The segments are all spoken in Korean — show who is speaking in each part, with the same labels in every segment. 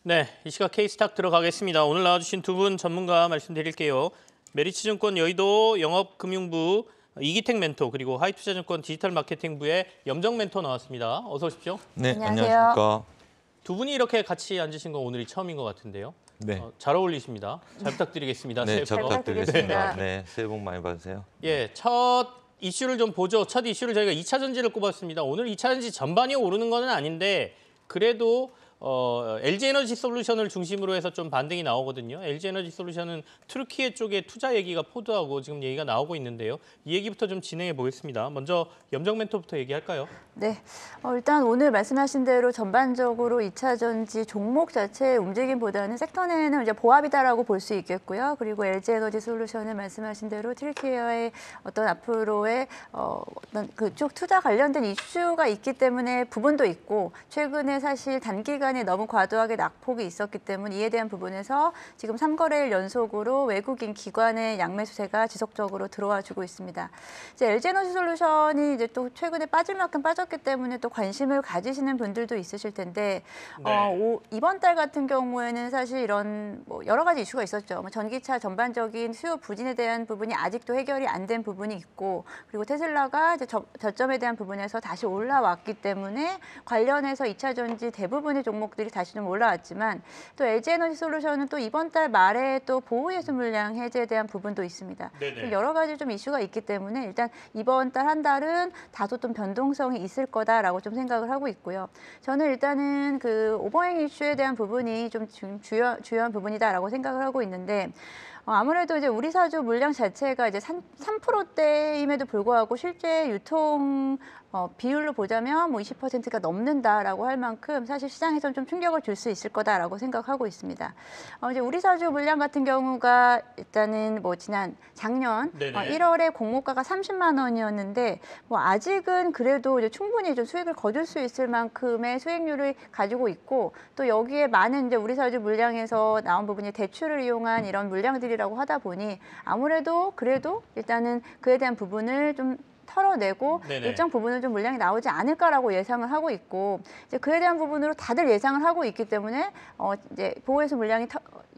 Speaker 1: 네, 이 시각 K스탁 들어가겠습니다. 오늘 나와주신 두 분 전문가 말씀드릴게요. 메리츠증권 여의도 영업금융부 이기택 멘토 그리고 하이투자증권 디지털마케팅부의 염정 멘토 나왔습니다. 어서 오십시오.
Speaker 2: 네,
Speaker 3: 안녕하세요.
Speaker 2: 안녕하십니까.
Speaker 1: 두 분이 이렇게 같이 앉으신 건 오늘이 처음인 것 같은데요.
Speaker 2: 네,
Speaker 1: 잘 어울리십니다. 잘 부탁드리겠습니다.
Speaker 2: 네,
Speaker 1: 새해
Speaker 2: 잘
Speaker 1: 복.
Speaker 2: 부탁드리겠습니다. 네, 새해 복 많이 받으세요.
Speaker 1: 예, 첫 이슈를 좀 보죠. 첫 이슈를 저희가 2차 전지를 꼽았습니다. 오늘 2차 전지 전반이 오르는 건 아닌데 그래도 LG에너지 솔루션을 중심으로 해서 좀 반등이 나오거든요. LG에너지 솔루션은 튀르키예 쪽에 투자 얘기가 포드하고 지금 얘기가 나오고 있는데요. 이 얘기부터 좀 진행해 보겠습니다. 먼저 염정 멘토부터 얘기할까요?
Speaker 3: 네, 일단 오늘 말씀하신 대로 전반적으로 2차 전지 종목 자체의 움직임보다는 섹터 내는 이제 보합이다라고 볼 수 있겠고요. 그리고 LG에너지 솔루션은 말씀하신 대로 튀르키예의 어떤 앞으로의 어떤 그쪽 투자 관련된 이슈가 있기 때문에 부분도 있고 최근에 사실 단기간에 너무 과도하게 낙폭이 있었기 때문에 이에 대한 부분에서 지금 3거래일 연속으로 외국인 기관의 양매수세가 지속적으로 들어와주고 있습니다. 이제 LG에너지 솔루션이 이제 또 최근에 빠질 만큼 빠졌기 때문에 또 관심을 가지시는 분들도 있으실 텐데 이번 달 같은 경우에는 사실 이런 여러 가지 이슈가 있었죠. 전기차 전반적인 수요 부진에 대한 부분이 아직도 해결이 안 된 부분이 있고 그리고 테슬라가 이제 저점에 대한 부분에서 다시 올라왔기 때문에 관련해서 2차 전지 대부분의 종목들이 다시 좀 올라왔지만 또 LG에너지 솔루션은 또 이번 달 말에 또 보호예수 물량 해제에 대한 부분도 있습니다. 여러 가지 좀 이슈가 있기 때문에 일단 이번 달 한 달은 다소 좀 변동성이 있을 거다라고 좀 생각을 하고 있고요. 저는 일단은 그 오버행 이슈에 대한 부분이 좀 주요한 부분이다라고 생각을 하고 있는데 아무래도 이제 우리 사주 물량 자체가 이제 3%대임에도 불구하고 실제 유통 비율로 보자면 20%가 넘는다라고 할 만큼 사실 시장에서는 좀 충격을 줄 수 있을 거다라고 생각하고 있습니다. 이제 우리 사주 물량 같은 경우가 일단은 작년 1월에 공모가가 30만 원이었는데 아직은 그래도 이제 충분히 좀 수익을 거둘 수 있을 만큼의 수익률을 가지고 있고 또 여기에 많은 이제 우리 사주 물량에서 나온 부분이 대출을 이용한 이런 물량들이라고 하다 보니 아무래도 그래도 일단은 그에 대한 부분을 좀 털어내고 일정 부분은 좀 물량이 나오지 않을까라고 예상을 하고 있고 이제 그에 대한 부분으로 다들 예상을 하고 있기 때문에 이제 보호예수 물량이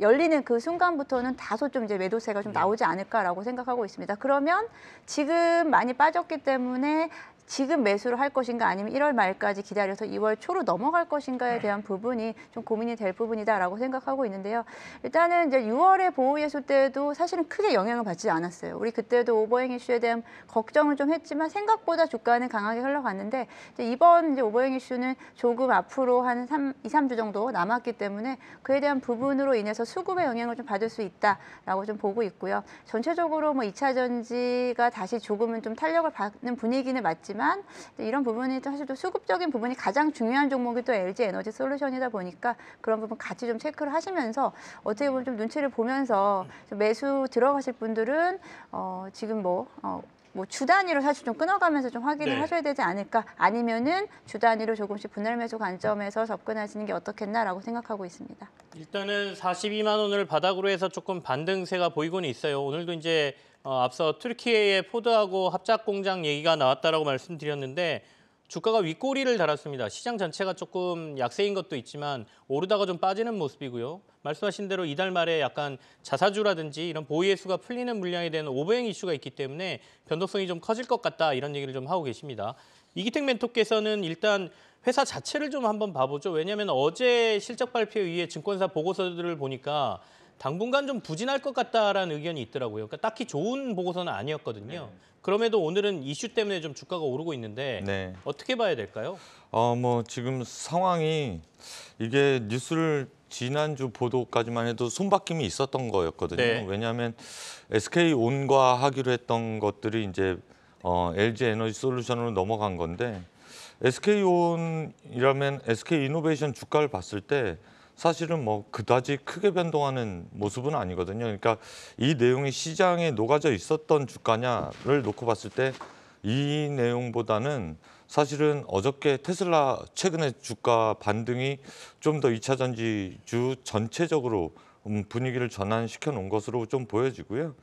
Speaker 3: 열리는 그 순간부터는 다소 좀 이제 매도세가 좀 나오지 않을까라고 생각하고 있습니다. 그러면 지금 많이 빠졌기 때문에 지금 매수를 할 것인가 아니면 1월 말까지 기다려서 2월 초로 넘어갈 것인가에 대한 부분이 좀 고민이 될 부분이다라고 생각하고 있는데요. 일단은 이제 6월에 보호예수 때도 사실은 크게 영향을 받지 않았어요. 우리 그때도 오버행 이슈에 대한 걱정을 좀 했지만 생각보다 주가는 강하게 흘러갔는데 이번 이제 오버행 이슈는 조금 앞으로 한 2, 3주 정도 남았기 때문에 그에 대한 부분으로 인해서 수급의 영향을 좀 받을 수 있다라고 좀 보고 있고요. 전체적으로 2차 전지가 다시 조금은 좀 탄력을 받는 분위기는 맞지만 이런 부분이 사실 또 수급적인 부분이 가장 중요한 종목이 또 LG에너지 솔루션이다 보니까 그런 부분 같이 좀 체크를 하시면서 어떻게 보면 좀 눈치를 보면서 좀 매수 들어가실 분들은 지금 주 단위로 사실 좀 끊어가면서 좀 확인을 하셔야 되지 않을까 아니면은 주 단위로 조금씩 분할 매수 관점에서 접근하시는 게 어떻겠나라고 생각하고 있습니다.
Speaker 1: 일단은 42만 원을 바닥으로 해서 조금 반등세가 보이고는 있어요. 오늘도 이제 앞서 튀르키예의 포드하고 합작 공장 얘기가 나왔다라고 말씀드렸는데 주가가 윗꼬리를 달았습니다. 시장 전체가 조금 약세인 것도 있지만 오르다가 좀 빠지는 모습이고요. 말씀하신 대로 이달 말에 약간 자사주라든지 이런 보유예수가 풀리는 물량에 대한 오버행 이슈가 있기 때문에 변동성이 좀 커질 것 같다 이런 얘기를 좀 하고 계십니다. 이기택 멘토께서는 일단 회사 자체를 좀 한번 봐보죠. 왜냐하면 어제 실적 발표에 의해 증권사 보고서들을 보니까 당분간 좀 부진할 것 같다라는 의견이 있더라고요. 그러니까 딱히 좋은 보고서는 아니었거든요. 그럼에도 오늘은 이슈 때문에 좀 주가가 오르고 있는데 어떻게 봐야 될까요?
Speaker 2: 지금 상황이 이게 뉴스를 지난주 보도까지만 해도 손바뀜이 있었던 거였거든요. 왜냐하면 SK온과 하기로 했던 것들이 이제 LG에너지 솔루션으로 넘어간 건데 SK온이라면 SK이노베이션 주가를 봤을 때 사실은 그다지 크게 변동하는 모습은 아니거든요. 그러니까 이 내용이 시장에 녹아져 있었던 주가냐를 놓고 봤을 때 이 내용보다는 사실은 어저께 테슬라 최근에 주가 반등이 좀 더 2차 전지주 전체적으로 분위기를 전환시켜 놓은 것으로 좀 보여지고요.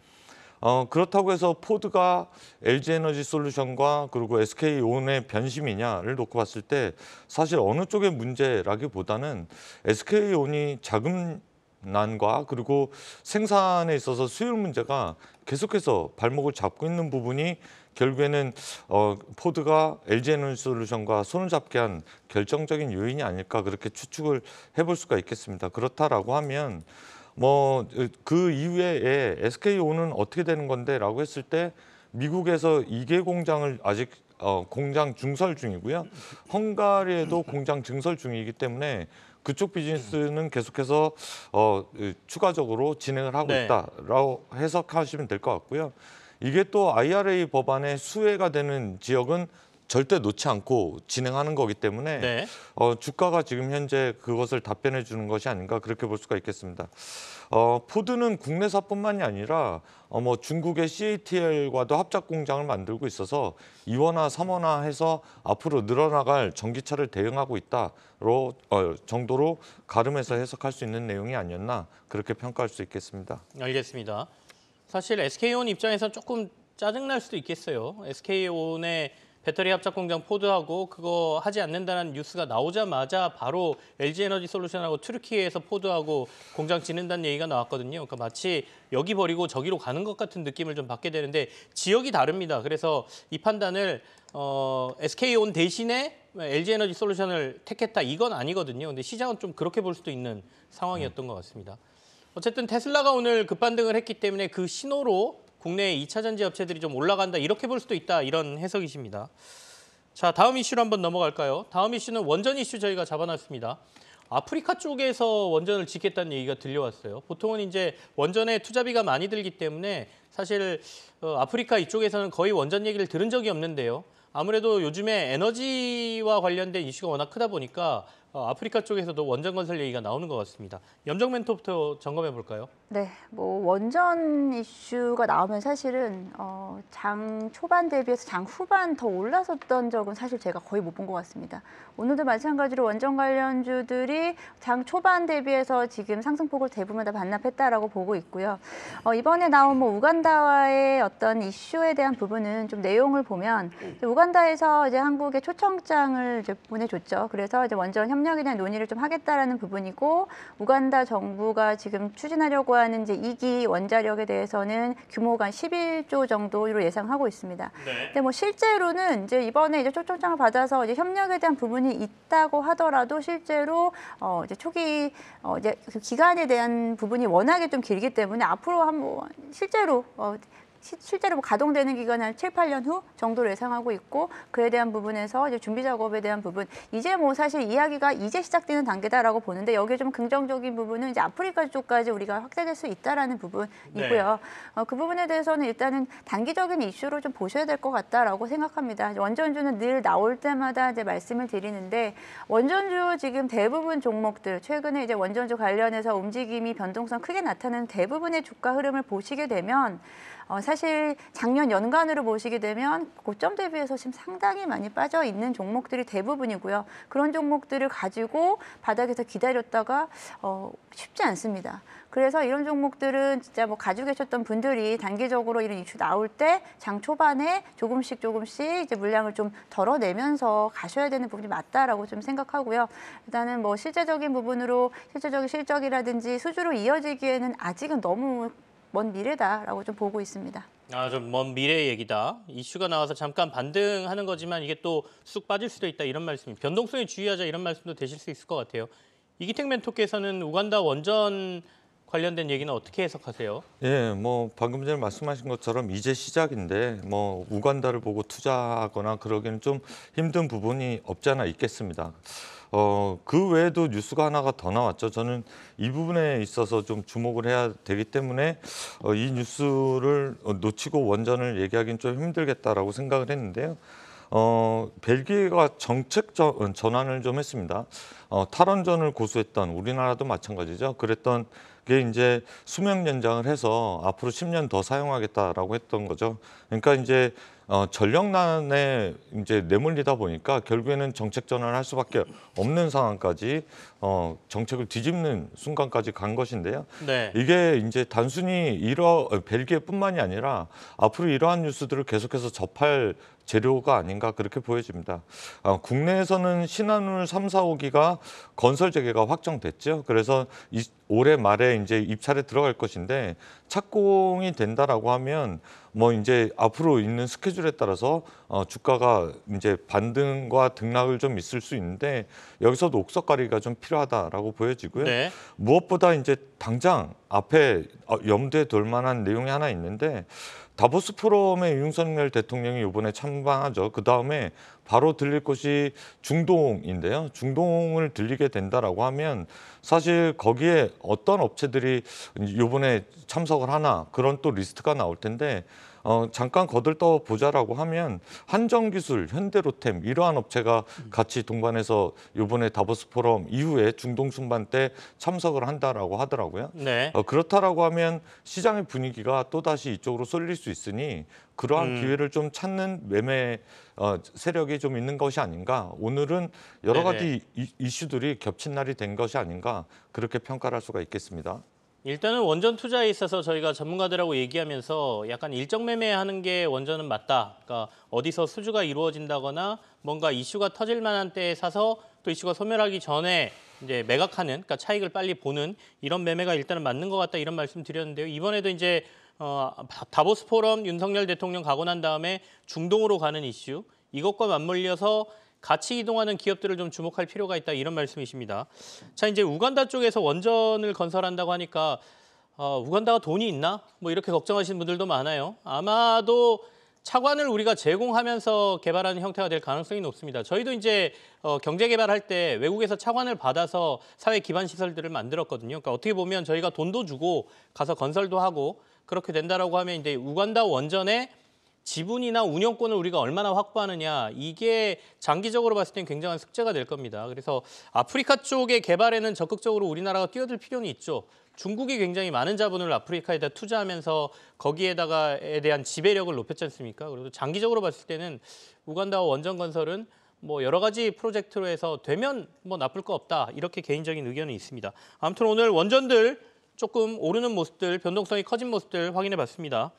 Speaker 2: 그렇다고 해서 포드가 LG에너지솔루션과 그리고 SK온의 변심이냐를 놓고 봤을 때 사실 어느 쪽의 문제라기보다는 SK온이 자금난과 그리고 생산에 있어서 수율 문제가 계속해서 발목을 잡고 있는 부분이 결국에는 포드가 LG에너지솔루션과 손을 잡게 한 결정적인 요인이 아닐까 그렇게 추측을 해볼 수가 있겠습니다. 그렇다라고 하면 뭐 그 이후에 SK온은 어떻게 되는 건데라고 했을 때 미국에서 2개 공장을 아직 공장 증설 중이고요. 헝가리에도 공장 증설 중이기 때문에 그쪽 비즈니스는 계속해서 추가적으로 진행을 하고
Speaker 1: 네.
Speaker 2: 있다라고 해석하시면 될 것 같고요. 이게 또 IRA 법안의 수혜가 되는 지역은 절대 놓지 않고 진행하는 거기 때문에
Speaker 1: 네.
Speaker 2: 주가가 지금 현재 그것을 답변해 주는 것이 아닌가 그렇게 볼 수가 있겠습니다. 포드는 국내사뿐만이 아니라 뭐 중국의 CATL과도 합작 공장을 만들고 있어서 2원화, 3원화해서 앞으로 늘어나갈 전기차를 대응하고 있다로 정도로 가름해서 해석할 수 있는 내용이 아니었나 그렇게 평가할 수 있겠습니다.
Speaker 1: 알겠습니다. 사실 SK온 입장에서 조금 짜증날 수도 있겠어요. SK온의 배터리 합작 공장 포드하고 그거 하지 않는다는 뉴스가 나오자마자 바로 LG에너지솔루션하고 튀르키예에서 포드하고 공장 짓는다는 얘기가 나왔거든요. 그러니까 마치 여기 버리고 저기로 가는 것 같은 느낌을 좀 받게 되는데 지역이 다릅니다. 그래서 이 판단을 SK온 대신에 LG에너지솔루션을 택했다 이건 아니거든요. 근데 시장은 좀 그렇게 볼 수도 있는 상황이었던 것 같습니다. 어쨌든 테슬라가 오늘 급반등을 했기 때문에 그 신호로 국내 2차 전지 업체들이 좀 올라간다 이렇게 볼 수도 있다 이런 해석이십니다. 자, 다음 이슈로 한번 넘어갈까요? 다음 이슈는 원전 이슈 저희가 잡아놨습니다. 아프리카 쪽에서 원전을 짓겠다는 얘기가 들려왔어요. 보통은 이제 원전에 투자비가 많이 들기 때문에 사실 아프리카 이쪽에서는 거의 원전 얘기를 들은 적이 없는데요. 아무래도 요즘에 에너지와 관련된 이슈가 워낙 크다 보니까 아프리카 쪽에서도 원전 건설 얘기가 나오는 것 같습니다. 염정 멘토부터 점검해 볼까요?
Speaker 3: 네, 뭐 원전 이슈가 나오면 사실은 장 초반 대비해서 장 후반 더 올라섰던 적은 사실 제가 거의 못 본 것 같습니다. 오늘도 마찬가지로 원전 관련주들이 장 초반 대비해서 지금 상승폭을 대부분 다 반납했다라고 보고 있고요. 이번에 나온 뭐 우간다와의 어떤 이슈에 대한 부분은 좀 내용을 보면 우간다에서 이제 한국에 초청장을 이제 보내줬죠. 그래서 이제 원전 협력에 대한 논의를 좀 하겠다라는 부분이고 우간다 정부가 지금 추진하려고 하는 이제 2기 원자력에 대해서는 규모가 한 11조 정도로 예상하고 있습니다.
Speaker 1: 네.
Speaker 3: 근데 뭐 실제로는 이제 이번에 이제 초청장을 받아서 이제 협력에 대한 부분이 있다고 하더라도 실제로 이제 초기 이제 그 기간에 대한 부분이 워낙에 좀 길기 때문에 앞으로 뭐 실제로 뭐 가동되는 기간은 한 7, 8년 후 정도로 예상하고 있고 그에 대한 부분에서 이제 준비 작업에 대한 부분 이제 뭐 사실 이야기가 이제 시작되는 단계다라고 보는데 여기에 좀 긍정적인 부분은 이제 아프리카 쪽까지 우리가 확대될 수 있다라는 부분이고요. 그 부분에 대해서는 일단은 단기적인 이슈로 좀 보셔야 될 것 같다라고 생각합니다. 원전주는 늘 나올 때마다 이제 말씀을 드리는데 원전주 지금 대부분 종목들 최근에 이제 원전주 관련해서 움직임이 변동성 크게 나타나는 대부분의 주가 흐름을 보시게 되면 사실 작년 연간으로 보시게 되면 고점 대비해서 지금 상당히 많이 빠져 있는 종목들이 대부분이고요. 그런 종목들을 가지고 바닥에서 기다렸다가 쉽지 않습니다. 그래서 이런 종목들은 진짜 뭐 가지고 계셨던 분들이 단기적으로 이런 이슈 나올 때 장 초반에 조금씩 이제 물량을 좀 덜어내면서 가셔야 되는 부분이 맞다라고 좀 생각하고요. 일단은 뭐 실제적인 부분으로 실제적인 실적이라든지 수주로 이어지기에는 아직은 너무 먼 미래다라고 좀 보고 있습니다.
Speaker 1: 좀 먼 미래 얘기다. 이슈가 나와서 잠깐 반등하는 거지만 이게 또 쑥 빠질 수도 있다 이런 말씀이 변동성에 주의하자 이런 말씀도 되실 수 있을 것 같아요. 이기택 멘토께서는 우간다 원전 관련된 얘기는 어떻게 해석하세요?
Speaker 2: 예, 뭐 방금 전에 말씀하신 것처럼 이제 시작인데 뭐 우간다를 보고 투자하거나 그러기는 좀 힘든 부분이 없지 않아 있겠습니다. 그 외에도 뉴스가 하나가 더 나왔죠. 저는 이 부분에 있어서 좀 주목을 해야 되기 때문에 이 뉴스를 놓치고 원전을 얘기하기는 좀 힘들겠다라고 생각을 했는데요. 벨기에가 정책 전환을 좀 했습니다. 탈원전을 고수했던 우리나라도 마찬가지죠. 그랬던 게 이제 수명 연장을 해서 앞으로 10년 더 사용하겠다라고 했던 거죠. 그러니까 이제 전력난에 이제 내몰리다 보니까 결국에는 정책 전환을 할 수밖에 없는 상황까지 정책을 뒤집는 순간까지 간 것인데요.
Speaker 1: 네.
Speaker 2: 이게 이제 단순히 벨기에뿐만이 아니라 앞으로 이러한 뉴스들을 계속해서 접할 재료가 아닌가 그렇게 보여집니다. 국내에서는 신한울 3, 4호기가 건설 재개가 확정됐죠. 그래서 올해 말에 이제 입찰에 들어갈 것인데 착공이 된다라고 하면 뭐 이제 앞으로 있는 스케줄에 따라서 주가가 이제 반등과 등락을 좀 있을 수 있는데 여기서도 옥석가리가 좀 필요하다라고 보여지고요.
Speaker 1: 네.
Speaker 2: 무엇보다 이제 당장 앞에 염두에 둘 만한 내용이 하나 있는데 다보스 포럼에 윤석열 대통령이 이번에 참방하죠. 그 다음에 바로 들릴 곳이 중동인데요. 중동을 들리게 된다라고 하면 사실 거기에 어떤 업체들이 이번에 참석을 하나 그런 또 리스트가 나올 텐데 잠깐 거들떠 보자라고 하면 한정기술, 현대로템 이러한 업체가 같이 동반해서 이번에 다보스 포럼 이후에 중동 순방 때 참석을 한다라고 하더라고요.
Speaker 1: 네.
Speaker 2: 그렇다라고 하면 시장의 분위기가 또다시 이쪽으로 쏠릴 수 있으니 그러한 기회를 좀 찾는 매매 세력이 좀 있는 것이 아닌가. 오늘은 여러 가지 이슈들이 겹친 날이 된 것이 아닌가 그렇게 평가를 할 수가 있겠습니다.
Speaker 1: 일단은 원전 투자에 있어서 저희가 전문가들하고 얘기하면서 약간 일정 매매하는 게 원전은 맞다. 그러니까 어디서 수주가 이루어진다거나 뭔가 이슈가 터질 만한 때에 사서 또 이슈가 소멸하기 전에 이제 매각하는, 그러니까 차익을 빨리 보는 이런 매매가 일단은 맞는 것 같다 이런 말씀 드렸는데요. 이번에도 이제 다보스 포럼 윤석열 대통령 가고 난 다음에 중동으로 가는 이슈 이것과 맞물려서 같이 이동하는 기업들을 좀 주목할 필요가 있다 이런 말씀이십니다. 자, 이제 우간다 쪽에서 원전을 건설한다고 하니까 우간다가 돈이 있나? 뭐 이렇게 걱정하시는 분들도 많아요. 아마도 차관을 우리가 제공하면서 개발하는 형태가 될 가능성이 높습니다. 저희도 이제 경제 개발할 때 외국에서 차관을 받아서 사회 기반 시설들을 만들었거든요. 그러니까 어떻게 보면 저희가 돈도 주고 가서 건설도 하고 그렇게 된다라고 하면 이제 우간다 원전에 지분이나 운영권을 우리가 얼마나 확보하느냐 이게 장기적으로 봤을 땐 굉장한 숙제가 될 겁니다. 그래서 아프리카 쪽의 개발에는 적극적으로 우리나라가 뛰어들 필요는 있죠. 중국이 굉장히 많은 자본을 아프리카에다 투자하면서 거기에다가에 대한 지배력을 높였지 않습니까? 그리고 장기적으로 봤을 때는 우간다와 원전 건설은 뭐 여러 가지 프로젝트로 해서 되면 뭐 나쁠 거 없다 이렇게 개인적인 의견이 있습니다. 아무튼 오늘 원전들 조금 오르는 모습들, 변동성이 커진 모습들 확인해봤습니다.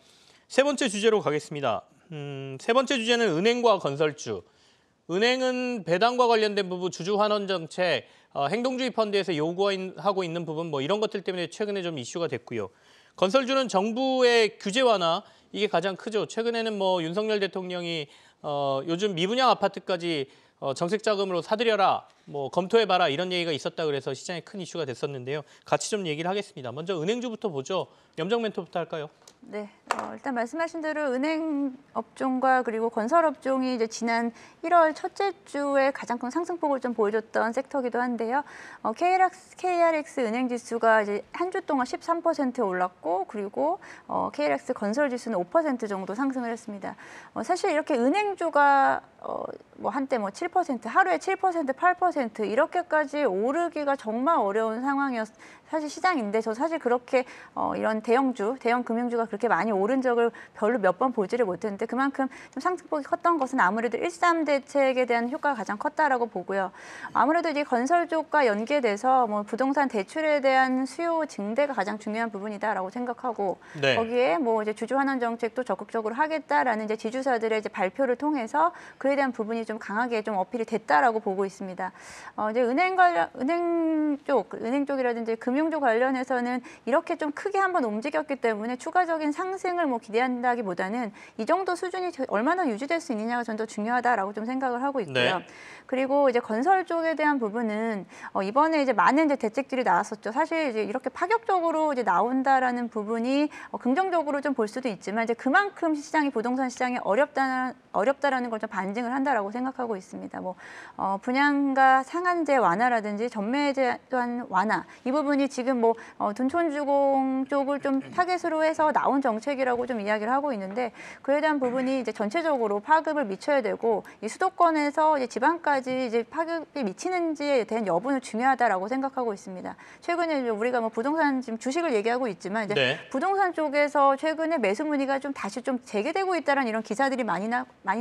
Speaker 1: 세 번째 주제로 가겠습니다. 세 번째 주제는 은행과 건설주. 은행은 배당과 관련된 부분, 주주 환원 정책, 행동주의 펀드에서 요구하고 있는 부분 뭐 이런 것들 때문에 최근에 좀 이슈가 됐고요. 건설주는 정부의 규제 완화 이게 가장 크죠. 최근에는 뭐 윤석열 대통령이 요즘 미분양 아파트까지 정책 자금으로 사들여라, 뭐 검토해봐라 이런 얘기가 있었다 그래서 시장에 큰 이슈가 됐었는데요. 같이 좀 얘기를 하겠습니다. 먼저 은행주부터 보죠. 염정 멘토부터 할까요?
Speaker 3: 네, 일단 말씀하신 대로 은행 업종과 그리고 건설 업종이 이제 지난 1월 첫째 주에 가장 큰 상승폭을 좀 보여줬던 섹터기도 한데요. KRX 은행 지수가 이제 한 주 동안 13% 올랐고 그리고 KRX 건설 지수는 5% 정도 상승을 했습니다. 사실 이렇게 은행주가 뭐 한때 뭐 7%, 하루에 7%, 8% 이렇게까지 오르기가 정말 어려운 사실 시장인데 저 사실 그렇게 이런 대형 금융주가 그렇게 많이 오른 적을 별로 몇 번 보지를 못했는데 그만큼 좀 상승폭이 컸던 것은 아무래도 1.3 대책에 대한 효과가 가장 컸다라고 보고요. 아무래도 이제 건설 쪽과 연계돼서 뭐 부동산 대출에 대한 수요 증대가 가장 중요한 부분이다라고 생각하고
Speaker 1: 네.
Speaker 3: 거기에 뭐 이제 주주 환원 정책도 적극적으로 하겠다라는 이제 지주사들의 이제 발표를 통해서 그에 대한 부분이 좀 강하게 좀 어필이 됐다라고 보고 있습니다. 이제 은행 쪽이라든지 금융주 관련해서는 이렇게 좀 크게 한번 움직였기 때문에 추가적인 상승을 뭐 기대한다기보다는 이 정도 수준이 얼마나 유지될 수 있느냐가 전 더 중요하다라고 좀 생각을 하고 있고요.
Speaker 1: 네.
Speaker 3: 그리고 이제 건설 쪽에 대한 부분은 이번에 이제 많은 이제 대책들이 나왔었죠. 사실 이제 이렇게 파격적으로 이제 나온다라는 부분이 긍정적으로 좀 볼 수도 있지만 이제 그만큼 부동산 시장이 어렵다라는 걸 좀 반증을 한다라고 생각하고 있습니다. 뭐 분양가 상한제 완화라든지 전매제 또한 완화 이 부분이 지금 뭐 둔촌주공 쪽을 좀 타겟으로 해서 나온 정책이 전략이라고 좀 이야기를 하고 있는데 그에 대한 부분이 이제 전체적으로 파급을 미쳐야 되고 이 수도권에서 이제 지방까지 이제 파급이 미치는지에 대한 여부는 중요하다라고 생각하고 있습니다. 최근에 우리가 뭐 부동산 지금 주식을 얘기하고 있지만 이제
Speaker 1: 네.
Speaker 3: 부동산 쪽에서 최근에 매수 문의가 좀 다시 좀 재개되고 있다는 이런 기사들이 많이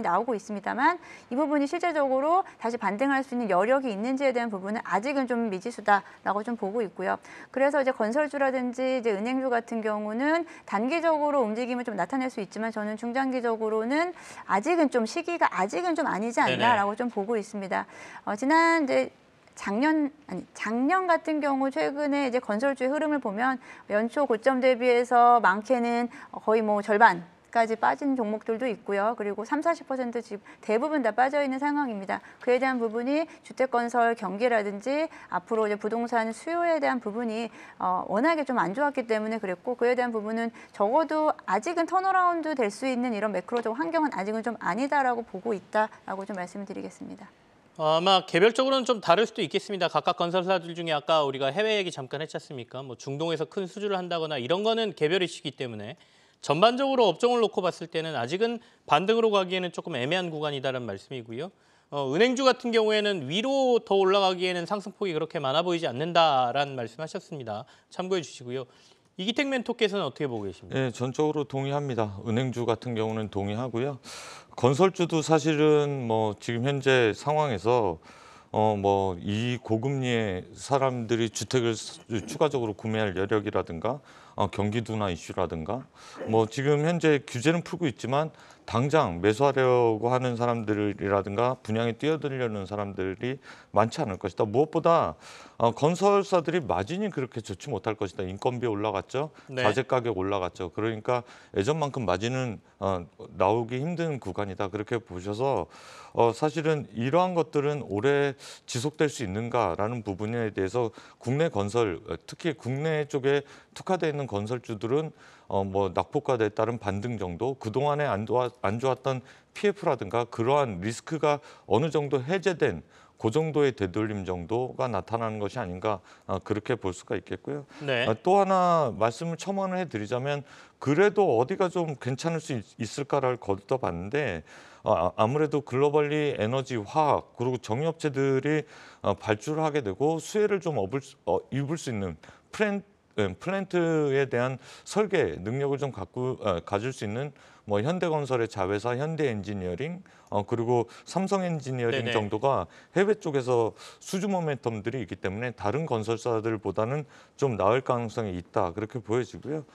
Speaker 3: 나오고 있습니다만 이 부분이 실제적으로 다시 반등할 수 있는 여력이 있는지에 대한 부분은 아직은 좀 미지수다라고 좀 보고 있고요. 그래서 이제 건설주라든지 이제 은행주 같은 경우는 단기적으로 움직임을 좀 나타낼 수 있지만 저는 중장기적으로는 아직은 좀 시기가 아직은 좀 아니지 않나라고 좀 보고 있습니다. 지난 이제 작년 같은 경우 최근에 이제 건설주의 흐름을 보면 연초 고점 대비해서 많게는 거의 뭐 절반까지 빠진 종목들도 있고요. 그리고 30~40% 지금 대부분 다 빠져 있는 상황입니다. 그에 대한 부분이 주택건설 경기라든지 앞으로 이제 부동산 수요에 대한 부분이 워낙에 좀 안 좋았기 때문에 그랬고 그에 대한 부분은 적어도 아직은 턴어라운드 될 수 있는 이런 매크로적 환경은 아직은 좀 아니다라고 보고 있다라고 좀 말씀드리겠습니다.
Speaker 1: 아마 개별적으로는 좀 다를 수도 있겠습니다. 각각 건설사들 중에 아까 우리가 해외 얘기 잠깐 했지 않습니까? 뭐 중동에서 큰 수주를 한다거나 이런 거는 개별 이슈이기 때문에 전반적으로 업종을 놓고 봤을 때는 아직은 반등으로 가기에는 조금 애매한 구간이다라는 말씀이고요. 은행주 같은 경우에는 위로 더 올라가기에는 상승폭이 그렇게 많아 보이지 않는다라는 말씀하셨습니다. 참고해 주시고요. 이기택 멘토께서는 어떻게 보고 계십니까?
Speaker 2: 네, 전적으로 동의합니다. 은행주 같은 경우는 동의하고요. 건설주도 사실은 뭐 지금 현재 상황에서 뭐 이 고금리에 사람들이 주택을 추가적으로 구매할 여력이라든가 경기도나 이슈라든가 뭐 지금 현재 규제는 풀고 있지만 당장 매수하려고 하는 사람들이라든가 분양에 뛰어들려는 사람들이 많지 않을 것이다. 무엇보다 건설사들이 마진이 그렇게 좋지 못할 것이다. 인건비 올라갔죠.
Speaker 1: 네.
Speaker 2: 자재 가격 올라갔죠. 그러니까 예전만큼 마진은 나오기 힘든 구간이다. 그렇게 보셔서 사실은 이러한 것들은 오래 지속될 수 있는가라는 부분에 대해서 국내 건설, 특히 국내 쪽에 특화되어 있는 건설주들은 뭐 낙폭과에 따른 반등 정도, 그동안에 안 좋았던 PF라든가 그러한 리스크가 어느 정도 해제된 그 정도의 되돌림 정도가 나타나는 것이 아닌가 그렇게 볼 수가 있겠고요.
Speaker 1: 네.
Speaker 2: 또 하나 말씀을 첨언을 해드리자면 그래도 어디가 좀 괜찮을 수 있을까를 거듭봤는데 아무래도 글로벌리 에너지, 화학 그리고 정유업체들이 발주를 하게 되고 수혜를 좀 입을 수 있는 플랜트에 대한 설계 능력을 좀 가질 수 있는 뭐 현대건설의 자회사 현대엔지니어링 그리고 삼성엔지니어링
Speaker 1: 네네.
Speaker 2: 정도가 해외 쪽에서 수주 모멘텀들이 있기 때문에 다른 건설사들보다는 좀 나을 가능성이 있다 그렇게 보여지고요.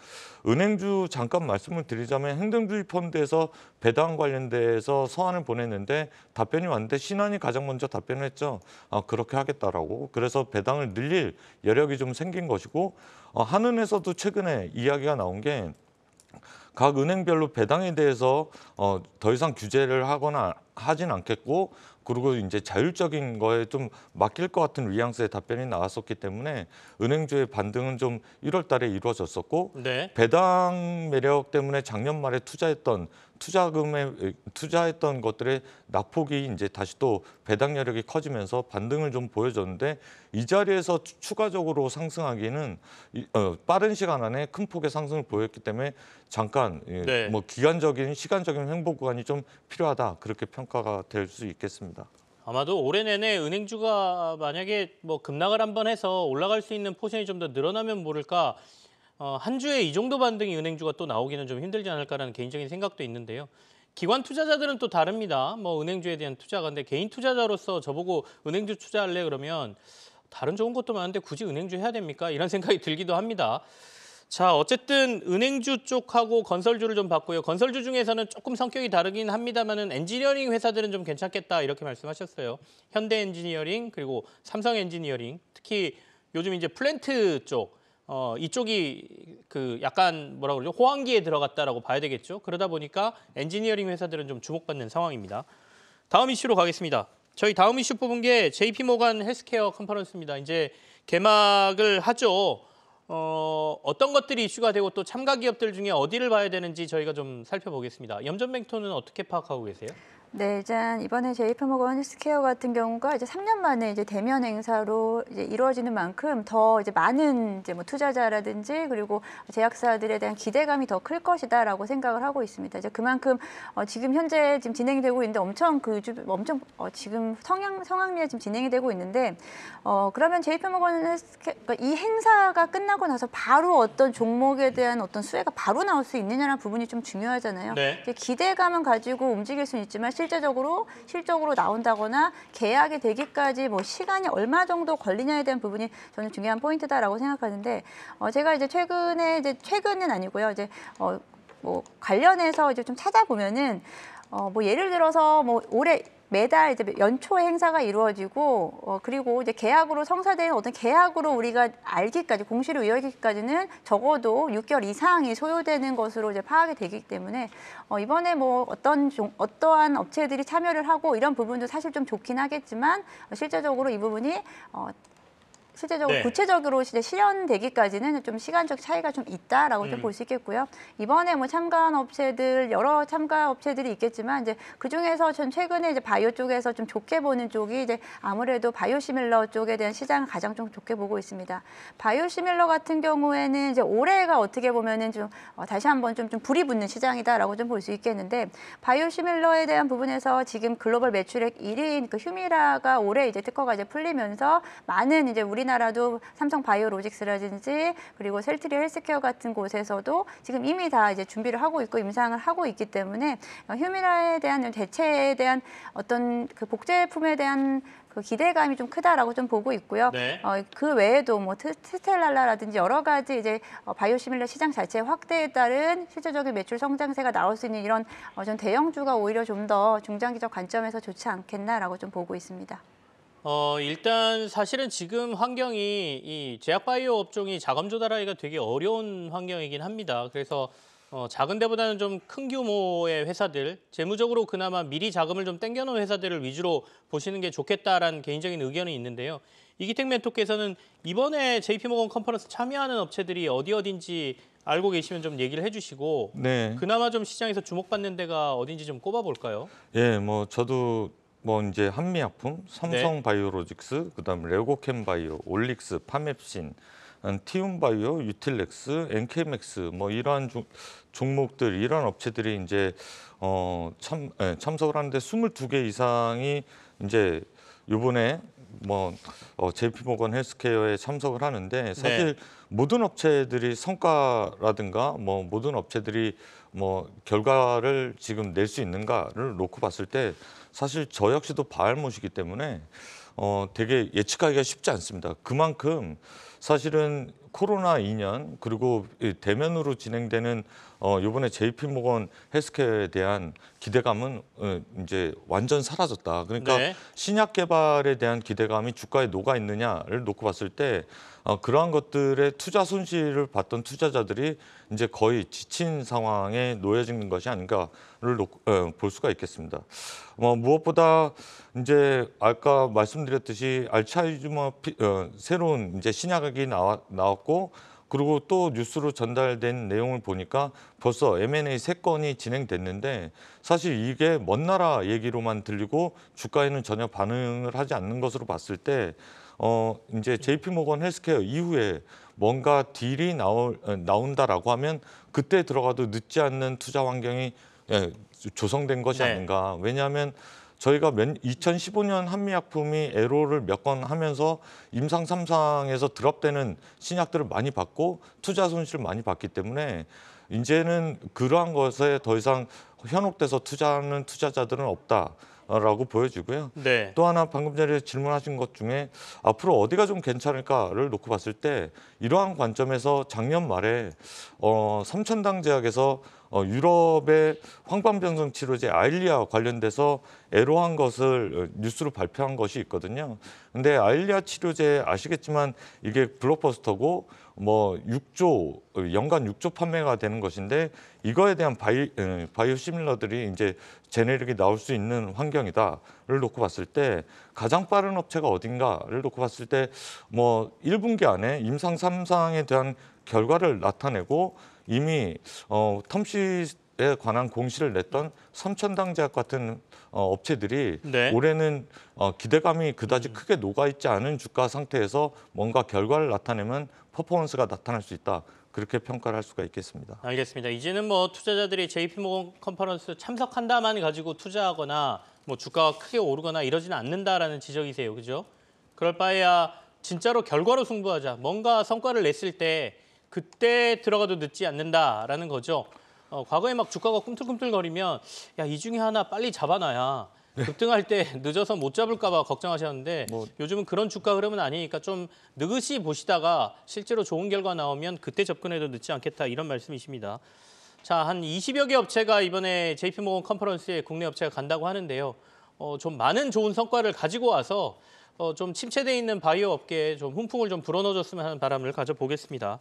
Speaker 2: 은행주 잠깐 말씀을 드리자면 행동주의 펀드에서 배당 관련돼서 서한을 보냈는데 답변이 왔는데 신한이 가장 먼저 답변을 했죠. 그렇게 하겠다라고. 그래서 배당을 늘릴 여력이 좀 생긴 것이고 한은에서도 최근에 이야기가 나온 게 각 은행별로 배당에 대해서 더 이상 규제를 하거나 하진 않겠고 그리고 이제 자율적인 거에 좀 맡길 것 같은 뉘앙스의 답변이 나왔었기 때문에 은행주의 반등은 좀 1월 달에 이루어졌었고
Speaker 1: 네.
Speaker 2: 배당 매력 때문에 작년 말에 투자했던 것들의 낙폭이 이제 다시 또 배당 여력이 커지면서 반등을 좀 보여줬는데 이 자리에서 추가적으로 상승하기는 빠른 시간 안에 큰 폭의 상승을 보였기 때문에 잠깐
Speaker 1: 네.
Speaker 2: 뭐 기간적인 시간적인 횡보 구간이 좀 필요하다 그렇게 평가가 될 수 있겠습니다.
Speaker 1: 아마도 올해 내내 은행주가 만약에 뭐 급락을 한번 해서 올라갈 수 있는 포션이 좀 더 늘어나면 모를까 한 주에 이 정도 반등이 은행주가 또 나오기는 좀 힘들지 않을까라는 개인적인 생각도 있는데요. 기관 투자자들은 또 다릅니다. 뭐 은행주에 대한 투자가. 근데 개인 투자자로서 저보고 은행주 투자할래 그러면 다른 좋은 것도 많은데 굳이 은행주 해야 됩니까? 이런 생각이 들기도 합니다. 자, 어쨌든 은행주 쪽하고 건설주를 좀 봤고요. 건설주 중에서는 조금 성격이 다르긴 합니다만은 엔지니어링 회사들은 좀 괜찮겠다 이렇게 말씀하셨어요. 현대엔지니어링 그리고 삼성엔지니어링 특히 요즘 이제 플랜트 쪽 이쪽이 그 약간 뭐라 그러죠? 호황기에 들어갔다라고 봐야 되겠죠. 그러다 보니까 엔지니어링 회사들은 좀 주목받는 상황입니다. 다음 이슈로 가겠습니다. 저희 다음 이슈 뽑은 게 JP모간 헬스케어 컨퍼런스입니다. 이제 개막을 하죠. 어떤 것들이 이슈가 되고 또 참가 기업들 중에 어디를 봐야 되는지 저희가 좀 살펴보겠습니다. 염전뱅토는 어떻게 파악하고 계세요?
Speaker 3: 네, 일단 이번에 JP모건 헬스케어 같은 경우가 이제 3년 만에 이제 대면 행사로 이제 이루어지는 만큼 더 이제 많은 이제 뭐 투자자라든지 그리고 제약사들에 대한 기대감이 더 클 것이다라고 생각을 하고 있습니다. 이제 그만큼 지금 현재 지금 진행이 되고 있는데 지금 성황리에 지금 진행이 되고 있는데 그러면 JP모건 헬스케어 그러니까 이 행사가 끝나고 나서 바로 어떤 종목에 대한 어떤 수혜가 바로 나올 수 있느냐라는 부분이 좀 중요하잖아요.
Speaker 1: 네.
Speaker 3: 이제 기대감은 가지고 움직일 수는 있지만 실적으로 나온다거나 계약이 되기까지 뭐 시간이 얼마 정도 걸리냐에 대한 부분이 저는 중요한 포인트다라고 생각하는데 제가 이제 최근은 아니고요. 이제 뭐 관련해서 이제 좀 찾아보면은 뭐 예를 들어서 뭐 올해 매달 이제 연초에 행사가 이루어지고 그리고 이제 계약으로 성사되는 어떤 계약으로 우리가 알기까지 공시로 이어지기까지는 적어도 6개월 이상이 소요되는 것으로 이제 파악이 되기 때문에 이번에 뭐 어떠한 업체들이 참여를 하고 이런 부분도 사실 좀 좋긴 하겠지만 실제적으로 이 부분이
Speaker 1: 네.
Speaker 3: 구체적으로 이제 실현되기까지는 좀 시간적 차이가 좀 있다라고 좀 볼 수 있겠고요. 이번에 뭐 참가한 업체들 여러 참가 업체들이 있겠지만 이제 그 중에서 전 최근에 이제 바이오 쪽에서 좀 좋게 보는 쪽이 이제 아무래도 바이오시밀러 쪽에 대한 시장을 가장 좀 좋게 보고 있습니다. 바이오시밀러 같은 경우에는 이제 올해가 어떻게 보면은 좀 다시 한번 좀 불이 붙는 시장이다라고 좀 볼 수 있겠는데 바이오시밀러에 대한 부분에서 지금 글로벌 매출액 1위인 그 휴미라가 올해 이제 특허가 이제 풀리면서 많은 이제 우리나라도 삼성 바이오로직스라든지 그리고 셀트리 헬스케어 같은 곳에서도 지금 이미 다 이제 준비를 하고 있고 임상을 하고 있기 때문에 휴미라에 대한 대체에 대한 어떤 그 복제품에 대한 그 기대감이 좀 크다라고 좀 보고 있고요.
Speaker 1: 네.
Speaker 3: 그 외에도 뭐 스텔랄라라든지 여러 가지 이제 바이오시밀러 시장 자체 확대에 따른 실질적인 매출 성장세가 나올 수 있는 이런 전 대형주가 오히려 좀 더 중장기적 관점에서 좋지 않겠나라고 좀 보고 있습니다.
Speaker 1: 일단 사실은 지금 환경이 이 제약바이오 업종이 자금 조달하기가 되게 어려운 환경이긴 합니다. 그래서 작은 데보다는 좀 큰 규모의 회사들, 재무적으로 그나마 미리 자금을 좀 땡겨놓은 회사들을 위주로 보시는 게 좋겠다라는 개인적인 의견이 있는데요. 이기택 멘토께서는 이번에 JP모건 컨퍼런스 참여하는 업체들이 어딘지 알고 계시면 좀 얘기를 해주시고
Speaker 2: 네.
Speaker 1: 그나마 좀 시장에서 주목받는 데가 어딘지 좀 꼽아볼까요?
Speaker 2: 예, 뭐 저도 뭐 이제 한미약품, 삼성
Speaker 1: 네.
Speaker 2: 바이오로직스, 그다음 레고캠바이오, 올릭스, 파맵신, 티움바이오, 유틸렉스, 엔케맥스 뭐 이러한 종목들, 이런 업체들이 이제 참석을 하는데 22개 이상이 이제 요번에 뭐 JP모건 헬스케어에 참석을 하는데 사실 모든 업체들이 성과라든가 뭐 모든 업체들이 뭐 결과를 지금 낼 수 있는가를 놓고 봤을 때 사실 저 역시도 바알못이기 때문에 되게 예측하기가 쉽지 않습니다. 그만큼 사실은 코로나 2년 그리고 대면으로 진행되는 이번에 JP모건 헬스케어에 대한 기대감은 이제 완전 사라졌다. 그러니까
Speaker 1: 네.
Speaker 2: 신약 개발에 대한 기대감이 주가에 녹아 있느냐를 놓고 봤을 때 그러한 것들의 투자 손실을 봤던 투자자들이 이제 거의 지친 상황에 놓여지는 것이 아닌가를 볼 수가 있겠습니다. 무엇보다 이제 아까 말씀드렸듯이 알츠하이머 새로운 이제 신약이 나왔고 그리고 또 뉴스로 전달된 내용을 보니까 벌써 M&A 3건이 진행됐는데 사실 이게 먼 나라 얘기로만 들리고 주가에는 전혀 반응을 하지 않는 것으로 봤을 때 이제 JP모건 헬스케어 이후에 뭔가 딜이 나온다라고 하면 그때 들어가도 늦지 않는 투자 환경이 조성된 것이
Speaker 1: 네.
Speaker 2: 아닌가. 왜냐하면 저희가 2015년 한미약품이 애로를 몇 건 하면서 임상 3상에서 드랍되는 신약들을 많이 받고 투자 손실을 많이 봤기 때문에 이제는 그러한 것에 더 이상 현혹돼서 투자하는 투자자들은 없다라고 보여지고요.
Speaker 1: 네.
Speaker 2: 또 하나 방금 전에 질문하신 것 중에 앞으로 어디가 좀 괜찮을까를 놓고 봤을 때 이러한 관점에서 작년 말에 삼천당 제약에서 유럽의 황반변성 치료제 아일리아 관련돼서 애로한 것을 뉴스로 발표한 것이 있거든요. 근데 아일리아 치료제 아시겠지만 이게 블록버스터고 뭐 6조 연간 6조 판매가 되는 것인데 이거에 대한 바이오시밀러들이 이제 제네릭이 나올 수 있는 환경이다를 놓고 봤을 때 가장 빠른 업체가 어딘가를 놓고 봤을 때 뭐 1분기 안에 임상 3상에 대한 결과를 나타내고 이미 텀시 관한 공시를 냈던 삼천당제약 같은 업체들이
Speaker 1: 네.
Speaker 2: 올해는 기대감이 그다지 크게 녹아있지 않은 주가 상태에서 뭔가 결과를 나타내면 퍼포먼스가 나타날 수 있다. 그렇게 평가를 할 수가 있겠습니다.
Speaker 1: 알겠습니다. 이제는 뭐 투자자들이 JP모건 컨퍼런스 참석한다만 가지고 투자하거나 뭐 주가가 크게 오르거나 이러지는 않는다라는 지적이세요. 그죠? 그럴 바에야 진짜로 결과로 승부하자. 뭔가 성과를 냈을 때 그때 들어가도 늦지 않는다라는 거죠. 과거에 막 주가가 꿈틀꿈틀거리면 야, 이 중에 하나 빨리 잡아놔야 급등할 때 늦어서 못 잡을까 봐 걱정하셨는데 요즘은 그런 주가 흐름은 아니니까 좀 느긋이 보시다가 실제로 좋은 결과 나오면 그때 접근해도 늦지 않겠다 이런 말씀이십니다. 자, 한 20여 개 업체가 이번에 JP모건 컨퍼런스에 국내 업체가 간다고 하는데요. 좀 많은 좋은 성과를 가지고 와서 좀 침체돼 있는 바이오 업계에 좀 훈풍을 좀 불어넣어줬으면 하는 바람을 가져보겠습니다.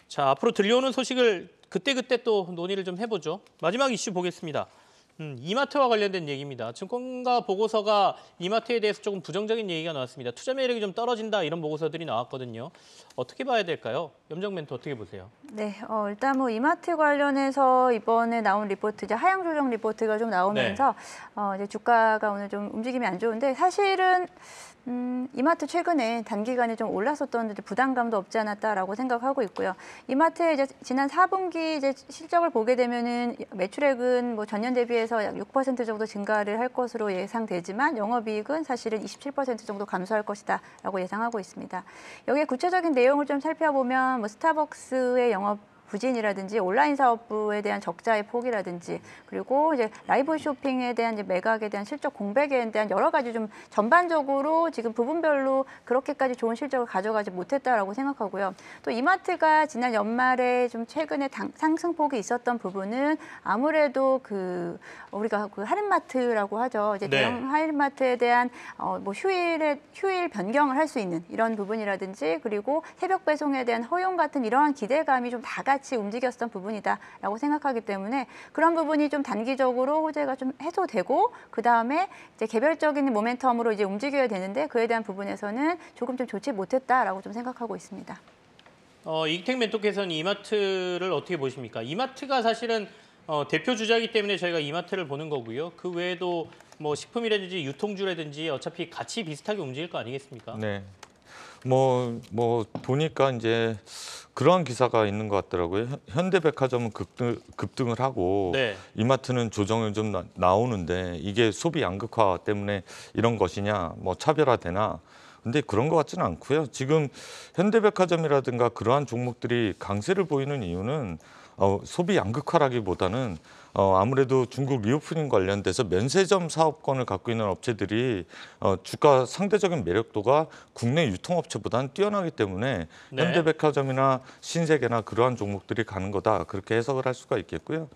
Speaker 1: 자, 앞으로 들려오는 소식을 그때그때 또 논의를 좀 해보죠. 마지막 이슈 보겠습니다. 이마트와 관련된 얘기입니다. 증권가 보고서가 이마트에 대해서 조금 부정적인 얘기가 나왔습니다. 투자 매력이 좀 떨어진다 이런 보고서들이 나왔거든요. 어떻게 봐야 될까요? 염정 멘토 어떻게 보세요?
Speaker 3: 네, 일단 뭐 이마트 관련해서 이번에 나온 리포트, 이제 하향 조정 리포트가 좀 나오면서 이제 주가가 오늘 좀 움직임이 안 좋은데 사실은 이마트 최근에 단기간에 좀 올랐었던 부담감도 없지 않았다라고 생각하고 있고요. 이마트의 이제 지난 4분기 이제 실적을 보게 되면은 매출액은 뭐 전년 대비해서 약 6% 정도 증가를 할 것으로 예상되지만 영업이익은 사실은 27% 정도 감소할 것이다라고 예상하고 있습니다. 여기에 구체적인 내용을 좀 살펴보면 뭐 스타벅스의 영업 부진이라든지 온라인 사업부에 대한 적자의 폭이라든지 그리고 이제 라이브 쇼핑에 대한 이제 매각에 대한 실적 공백에 대한 여러 가지 좀 전반적으로 지금 부분별로 그렇게까지 좋은 실적을 가져가지 못했다라고 생각하고요. 또 이마트가 지난 연말에 좀 최근에 상승폭이 있었던 부분은 아무래도 우리가 그 할인마트라고 하죠. 이제 대형 할인마트에 대한 뭐 휴일 변경을 할 수 있는 이런 부분이라든지 그리고 새벽 배송에 대한 허용 같은 이러한 기대감이 좀 다 같이 움직였던 부분이다라고 생각하기 때문에 그런 부분이 좀 단기적으로 호재가 좀 해소되고 그 다음에 이제 개별적인 모멘텀으로 이제 움직여야 되는데 그에 대한 부분에서는 조금 좀 좋지 못했다라고 좀 생각하고 있습니다.
Speaker 1: 이택 멘토께서는 이마트를 어떻게 보십니까? 이마트가 사실은 대표 주자이기 때문에 저희가 이마트를 보는 거고요. 그 외에도 뭐 식품이라든지 유통주라든지 어차피 같이 비슷하게 움직일 거 아니겠습니까?
Speaker 2: 네. 뭐 보니까 이제 그러한 기사가 있는 것 같더라고요. 현대백화점은 급등을 하고 이마트는 조정이 좀 나오는데 이게 소비 양극화 때문에 이런 것이냐, 뭐 차별화되나? 근데 그런 것 같지는 않고요. 지금 현대백화점이라든가 그러한 종목들이 강세를 보이는 이유는 소비 양극화라기보다는 아무래도 중국 리오프닝 관련돼서 면세점 사업권을 갖고 있는 업체들이 주가 상대적인 매력도가 국내 유통업체보다는 뛰어나기 때문에 현대백화점이나 신세계나 그러한 종목들이 가는 거다. 그렇게 해석을 할 수가 있겠고요.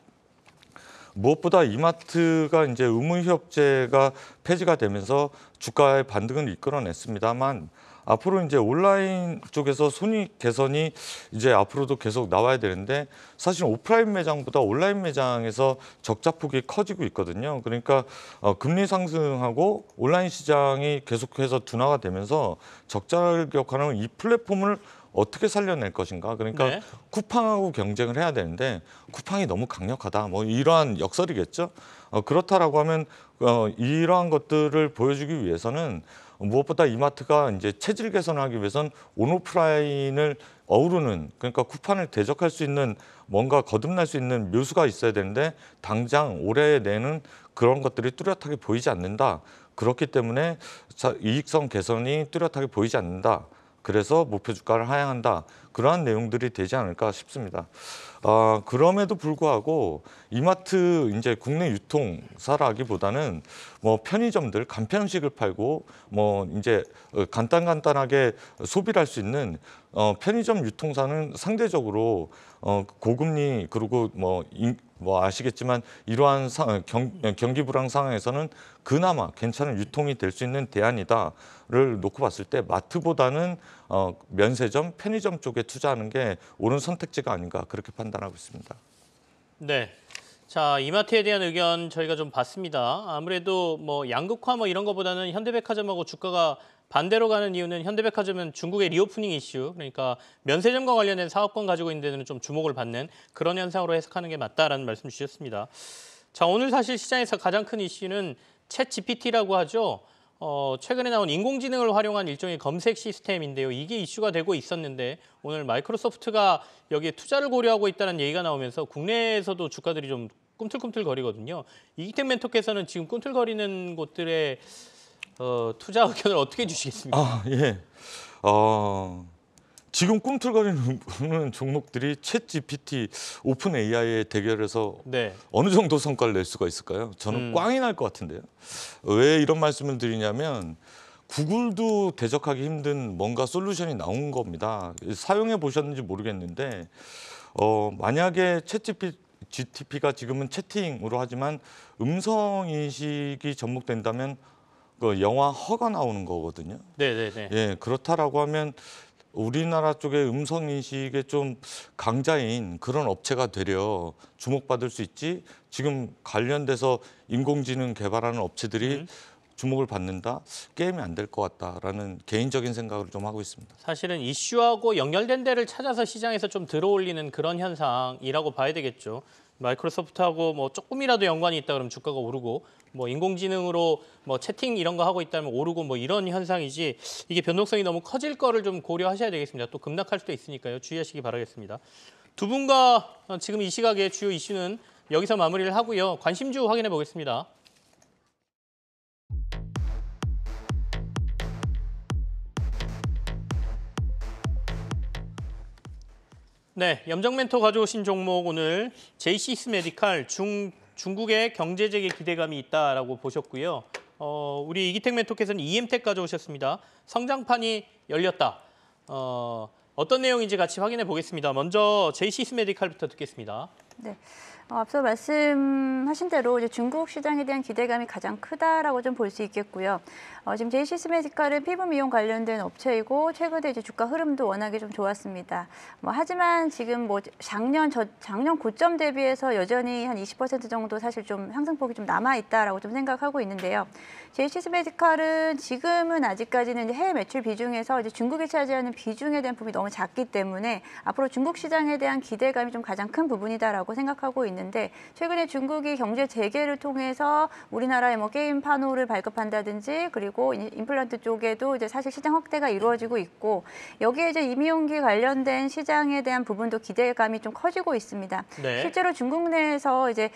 Speaker 2: 무엇보다 이마트가 이제 의무휴업제가 폐지가 되면서 주가의 반등을 이끌어냈습니다만 앞으로 이제 온라인 쪽에서 손익 개선이 이제 앞으로도 계속 나와야 되는데 사실 오프라인 매장보다 온라인 매장에서 적자폭이 커지고 있거든요. 그러니까 금리 상승하고 온라인 시장이 계속해서 둔화가 되면서 적자를 겪어가는 이 플랫폼을 어떻게 살려낼 것인가. 그러니까 쿠팡하고 경쟁을 해야 되는데 쿠팡이 너무 강력하다. 뭐 이러한 역설이겠죠. 그렇다라고 하면 이러한 것들을 보여주기 위해서는 무엇보다 이마트가 이제 체질 개선하기 위해선 온오프라인을 어우르는 그러니까 쿠팡을 대적할 수 있는 뭔가 거듭날 수 있는 묘수가 있어야 되는데 당장 올해 내는 그런 것들이 뚜렷하게 보이지 않는다. 그렇기 때문에 이익성 개선이 뚜렷하게 보이지 않는다. 그래서 목표 주가를 하향한다. 그러한 내용들이 되지 않을까 싶습니다. 그럼에도 불구하고 이마트 이제 국내 유통사라기보다는 뭐 편의점들 간편식을 팔고 뭐 이제 간단하게 소비를 할 수 있는 편의점 유통사는 상대적으로 고금리 그리고 뭐 아시겠지만 이러한 경기 불황 상황에서는 그나마 괜찮은 유통이 될 수 있는 대안이다를 놓고 봤을 때 마트보다는 면세점, 편의점 쪽에 투자하는 게 옳은 선택지가 아닌가 그렇게 판단하고 있습니다.
Speaker 1: 네. 자, 이마트에 대한 의견 저희가 좀 봤습니다. 아무래도 뭐 양극화 뭐 이런 거보다는 현대백화점하고 주가가 반대로 가는 이유는 현대백화점은 중국의 리오프닝 이슈, 그러니까 면세점과 관련된 사업권 가지고 있는 데는 좀 주목을 받는 그런 현상으로 해석하는 게 맞다라는 말씀 주셨습니다. 자, 오늘 사실 시장에서 가장 큰 이슈는 챗 GPT라고 하죠. 최근에 나온 인공지능을 활용한 일종의 검색 시스템인데요. 이게 이슈가 되고 있었는데 오늘 마이크로소프트가 여기에 투자를 고려하고 있다는 얘기가 나오면서 국내에서도 주가들이 좀 꿈틀꿈틀거리거든요. 이기택 멘토께서는 지금 꿈틀거리는 곳들의 투자 의견을 어떻게 주시겠습니까?
Speaker 2: 예. 지금 꿈틀거리는 종목들이 챗 GPT, 오픈 AI의 대결에서
Speaker 1: 네.
Speaker 2: 어느 정도 성과를 낼 수가 있을까요? 저는 꽝이 날 것 같은데요. 왜 이런 말씀을 드리냐면 구글도 대적하기 힘든 뭔가 솔루션이 나온 겁니다. 사용해 보셨는지 모르겠는데 만약에 챗 GTP가 지금은 채팅으로 하지만 음성 인식이 접목된다면 그 영화 허가 나오는 거거든요.
Speaker 1: 네네네.
Speaker 2: 예, 그렇다라고 하면 우리나라 쪽의 음성 인식에 좀 강자인 그런 업체가 되려 주목받을 수 있지. 지금 관련돼서 인공지능 개발하는 업체들이 주목을 받는다? 게임이 안 될 것 같다라는 개인적인 생각을 좀 하고 있습니다.
Speaker 1: 사실은 이슈하고 연결된 데를 찾아서 시장에서 좀 들어올리는 그런 현상이라고 봐야 되겠죠. 마이크로소프트하고 뭐 조금이라도 연관이 있다 그러면 주가가 오르고 뭐 인공지능으로 뭐 채팅 이런 거 하고 있다면 오르고 뭐 이런 현상이지 이게 변동성이 너무 커질 거를 좀 고려하셔야 되겠습니다. 또 급락할 수도 있으니까요. 주의하시기 바라겠습니다. 두 분과 지금 이 시각의 주요 이슈는 여기서 마무리를 하고요. 관심주 확인해 보겠습니다. 네, 염정 멘토 가져오신 종목 오늘 제이시스 메디칼 중국의 경제적인 기대감이 있다라고 보셨고요. 우리 이기택 멘토께서는 EM텍 가져오셨습니다. 성장판이 열렸다. 어떤 내용인지 같이 확인해 보겠습니다. 먼저 제이시스 메디칼부터 듣겠습니다.
Speaker 3: 네. 앞서 말씀하신 대로 이제 중국 시장에 대한 기대감이 가장 크다라고 좀 볼 수 있겠고요. 지금 제이시스 메디칼은 피부 미용 관련된 업체이고 최근에 이제 주가 흐름도 워낙에 좀 좋았습니다. 하지만 지금 작년 고점 대비해서 여전히 한 20% 정도 사실 좀 상승폭이 좀 남아 있다라고 좀 생각하고 있는데요. 제이시스 메디칼은 지금은 아직까지는 이제 해외 매출 비중에서 이제 중국이 차지하는 비중에 대한 부분이 너무 작기 때문에 앞으로 중국 시장에 대한 기대감이 좀 가장 큰 부분이다라고 생각하고 있는데 최근에 중국이 경제 재개를 통해서 우리나라의 게임 판호를 발급한다든지 그리고 임플란트 쪽에도 이제 사실 시장 확대가 이루어지고 있고 여기에 이제 임용기 관련된 시장에 대한 부분도 기대감이 좀 커지고 있습니다.
Speaker 1: 네.
Speaker 3: 실제로 중국 내에서 이제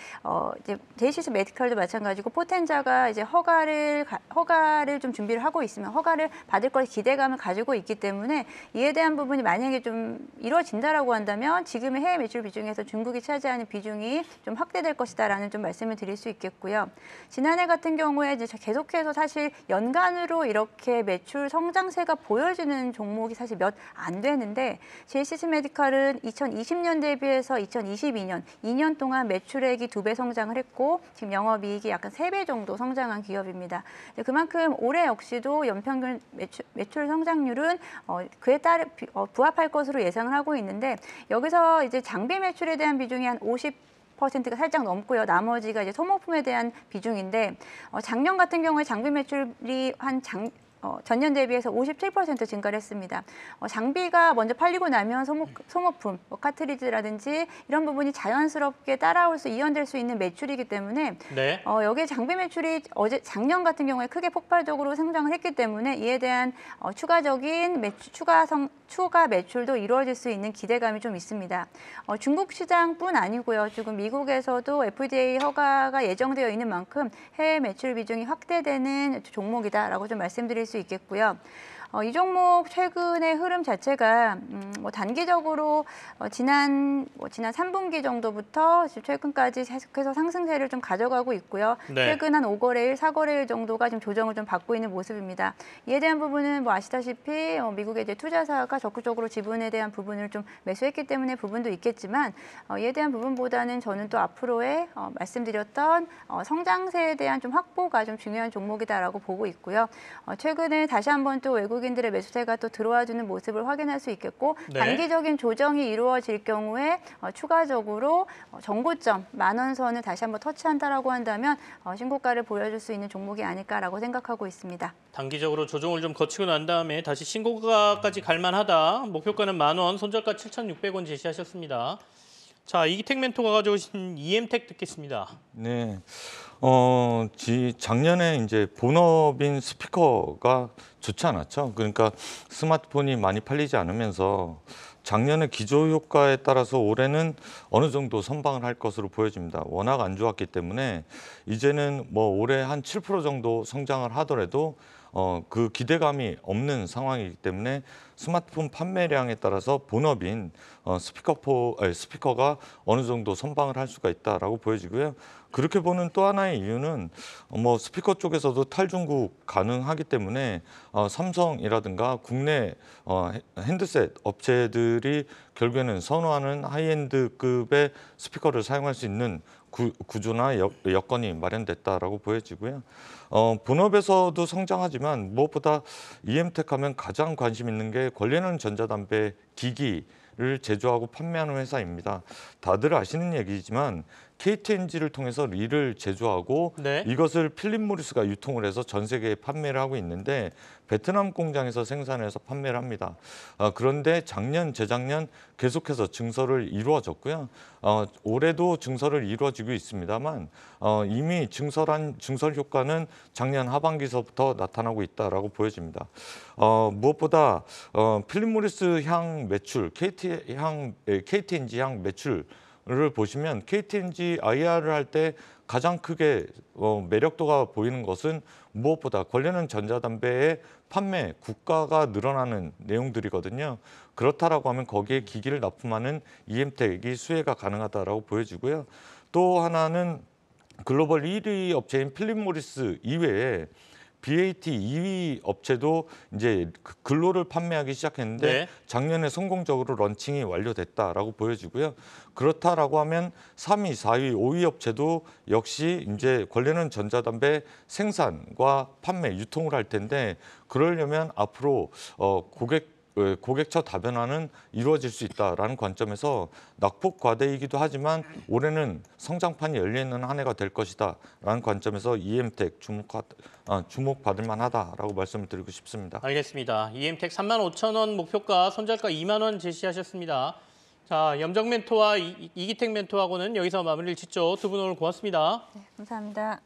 Speaker 3: 제이시스 메디칼도 마찬가지고 포텐자가 이제 허가를 좀 준비를 하고 있으면 허가를 받을 걸 기대감을 가지고 있기 때문에 이에 대한 부분이 만약에 좀 이루어진다라고 한다면 지금의 해외 매출 비중에서 중국이 차지하는 비중이 좀 확대될 것이다라는 좀 말씀을 드릴 수 있겠고요. 지난해 같은 경우에 이제 계속해서 사실 연간으로 이렇게 매출 성장세가 보여지는 종목이 사실 몇 안 되는데 제이시스 메디칼은 2020년 대비해서 2022년 2년 동안 매출액이 2배 성장을 했고 지금 영업이익이 약간 3배 정도 성장한 기업입니다. 그만큼 올해 역시도 연평균 매출 성장률은 그에 따라 부합할 것으로 예상을 하고 있는데 여기서 이제 장비 매출에 대한 비중이 한 50%가 살짝 넘고요. 나머지가 이제 소모품에 대한 비중인데 작년 같은 경우에 장비 매출이 전년 대비해서 57% 증가를 했습니다. 장비가 먼저 팔리고 나면 소모품, 카트리지라든지 이런 부분이 자연스럽게 이연될 수 있는 매출이기 때문에
Speaker 1: 네.
Speaker 3: 여기에 장비 매출이 작년 같은 경우에 크게 폭발적으로 성장을 했기 때문에 이에 대한 추가적인 추가 매출도 이루어질 수 있는 기대감이 좀 있습니다. 중국 시장뿐 아니고요. 지금 미국에서도 FDA 허가가 예정되어 있는 만큼 해외 매출 비중이 확대되는 종목이다라고 좀 말씀드릴 수 있겠고요. 이 종목 최근의 흐름 자체가 단기적으로 지난 3분기 정도부터 최근까지 계속해서 상승세를 좀 가져가고 있고요.
Speaker 1: 네.
Speaker 3: 최근 한 5거래일, 4거래일 정도가 지금 조정을 좀 받고 있는 모습입니다. 이에 대한 부분은 아시다시피 미국의 이제 투자사가 적극적으로 지분에 대한 부분을 좀 매수했기 때문에 부분도 있겠지만 이에 대한 부분보다는 저는 또 앞으로의 말씀드렸던 성장세에 대한 좀 확보가 좀 중요한 종목이다라고 보고 있고요. 최근에 다시 한번 또 외국 외국인들의 매수세가 또 들어와주는 모습을 확인할 수 있겠고
Speaker 1: 네.
Speaker 3: 단기적인 조정이 이루어질 경우에 추가적으로 정고점 10,000원 선을 다시 한번 터치한다라고 한다면 신고가를 보여줄 수 있는 종목이 아닐까라고 생각하고 있습니다.
Speaker 1: 단기적으로 조정을 좀 거치고 난 다음에 다시 신고가까지 갈만하다. 목표가는 10,000원, 손절가 7,600원 제시하셨습니다. 자, 이기택 멘토가 가져오신 EM택 듣겠습니다.
Speaker 2: 네. 작년에 이제 본업인 스피커가 좋지 않았죠. 그러니까 스마트폰이 많이 팔리지 않으면서 작년에 기저 효과에 따라서 올해는 어느 정도 선방을 할 것으로 보여집니다. 워낙 안 좋았기 때문에 이제는 뭐 올해 한 7% 정도 성장을 하더라도 그 기대감이 없는 상황이기 때문에 스마트폰 판매량에 따라서 본업인 스피커가 어느 정도 선방을 할 수가 있다라고 보여지고요. 그렇게 보는 또 하나의 이유는 뭐 스피커 쪽에서도 탈중국 가능하기 때문에 삼성이라든가 국내 핸드셋 업체들이 결국에는 선호하는 하이엔드급의 스피커를 사용할 수 있는 구조나 여건이 마련됐다라고 보여지고요. 본업에서도 성장하지만 무엇보다 EM택 하면 가장 관심 있는 게 관련한 전자담배 기기를 제조하고 판매하는 회사입니다. 다들 아시는 얘기지만 KTNG를 통해서 릴을 제조하고
Speaker 1: 네.
Speaker 2: 이것을 필립 모리스가 유통을 해서 전 세계에 판매를 하고 있는데 베트남 공장에서 생산해서 판매를 합니다. 그런데 작년, 재작년 계속해서 증설을 이루어졌고요. 올해도 증설을 이루어지고 있습니다만 이미 증설 효과는 작년 하반기서부터 나타나고 있다라고 보여집니다. 무엇보다 필립 모리스 향 매출, KTNG 향 매출 를 보시면 KTNG IR을 할 때 가장 크게 매력도가 보이는 것은 무엇보다 관련한 전자담배의 판매 국가가 늘어나는 내용들이거든요. 그렇다라고 하면 거기에 기기를 납품하는 EM택이 수혜가 가능하다라고 보여지고요. 또 하나는 글로벌 1위 업체인 필립 모리스 이외에 BAT 2위 업체도 이제 글로를 판매하기 시작했는데
Speaker 1: 네.
Speaker 2: 작년에 성공적으로 런칭이 완료됐다라고 보여지고요. 그렇다라고 하면 3위, 4위, 5위 업체도 역시 이제 관련한 전자담배 생산과 판매, 유통을 할 텐데 그러려면 앞으로 고객처 다변화는 이루어질 수 있다라는 관점에서 낙폭 과대이기도 하지만 올해는 성장판이 열려있는 한 해가 될 것이다라는 관점에서 EM택 주목받을 만하다라고 말씀을 드리고 싶습니다.
Speaker 1: 알겠습니다. EM택 35,000원 목표가, 손절가 20,000원 제시하셨습니다. 자, 염정 멘토와 이기택 멘토하고는 여기서 마무리를 짓죠. 두 분 오늘 고맙습니다.
Speaker 3: 네, 감사합니다.